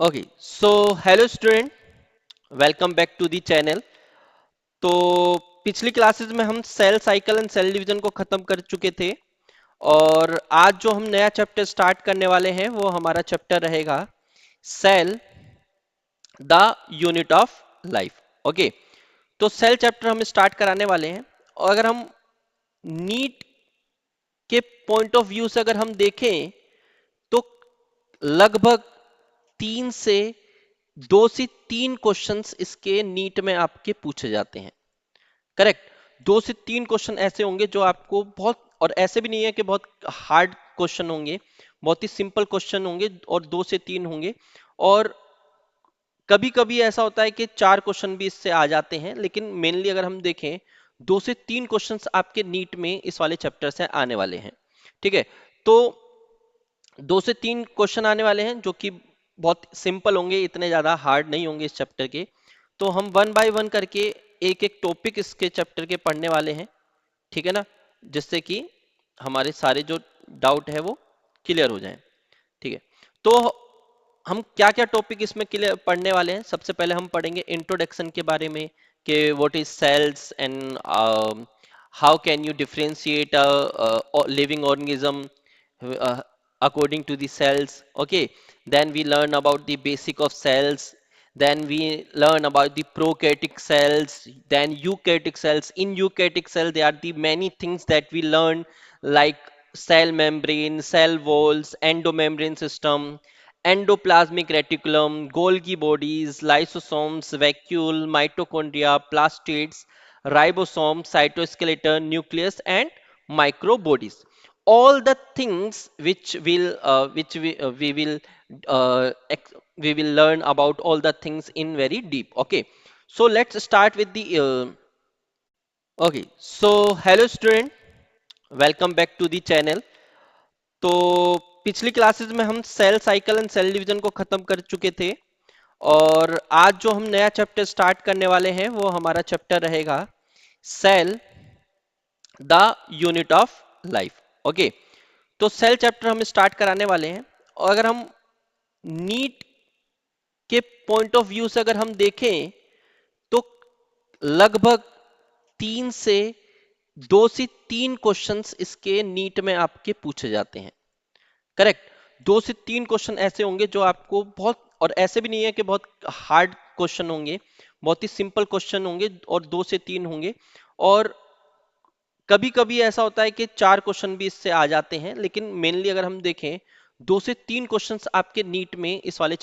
Okay so hello student, welcome back to the channel. तो पिछली classes में हम cell cycle and cell division को खत्म कर चुके थे और आज जो हम नया चैप्टर स्टार्ट करने वाले हैं वो हमारा चैप्टर रहेगा cell the unit of life. Okay, तो सेल चैप्टर हम स्टार्ट कराने वाले हैं और अगर हम नीट के पॉइंट ऑफ व्यू से अगर हम देखें तो लगभग 2 से 3 क्वेश्चंस इसके नीट में आपके पूछे जाते हैं। करेक्ट, 2 से 3 क्वेश्चन ऐसे होंगे जो आपको बहुत, और ऐसे भी नहीं है कि बहुत हार्ड क्वेश्चन होंगे, बहुत ही सिंपल क्वेश्चन होंगे और 2 से 3 होंगे। और कभी कभी ऐसा होता है कि 4 क्वेश्चन भी इससे आ जाते हैं, लेकिन मेनली अगर हम देखें 2 से 3 क्वेश्चंस आपके नीट में इस वाले चैप्टर से आने वाले हैं। ठीक है, तो 2 से 3 क्वेश्चन आने वाले हैं जो कि बहुत सिंपल होंगे, इतने ज्यादा हार्ड नहीं होंगे इस चैप्टर के। तो हम वन बाय वन करके एक एक टॉपिक इसके चैप्टर के पढ़ने वाले हैं, ठीक है ना, जिससे कि हमारे सारे जो डाउट है वो क्लियर हो जाएं। ठीक है, तो हम क्या क्या टॉपिक इसमें क्लियर पढ़ने वाले हैं। सबसे पहले हम पढ़ेंगे इंट्रोडक्शन के बारे में कि what is cells and how can you differentiate living organism according to the cells. Okay, then we learn about the basic of cells, then we learn about the prokaryotic cells, then eukaryotic cells. In eukaryotic cell there are the many things that we learn, like cell membrane, cell walls, endomembrane system, endoplasmic reticulum, Golgi bodies, lysosomes, vacuole, mitochondria, plastids, ribosome, cytoskeleton, nucleus, and microbodies. All the things we will uh, we will learn about all the things in very deep. Okay, so let's start with the okay, so hello student, welcome back to the channel. तो पिछली classes में हम cell cycle and cell division को खत्म कर चुके थे और आज जो हम नया चैप्टर स्टार्ट करने वाले हैं वो हमारा चैप्टर रहेगा cell the unit of life. Okay, तो सेल चैप्टर हम स्टार्ट कराने वाले हैं और अगर हम नीट के पॉइंट ऑफ व्यू से अगर हम देखें तो लगभग 2 से 3 क्वेश्चंस इसके नीट में आपके पूछे जाते हैं। करेक्ट, 2 से 3 क्वेश्चन ऐसे होंगे जो आपको बहुत, और ऐसे भी नहीं है कि बहुत हार्ड क्वेश्चन होंगे, बहुत ही सिंपल क्वेश्चन होंगे और 2 से 3 होंगे। और कभी कभी ऐसा होता है कि 4 क्वेश्चन भी इससे आ जाते हैं, लेकिन मेनली अगर हम देखें 2 से 3 क्वेश्चंस आपके नीट में इस वाले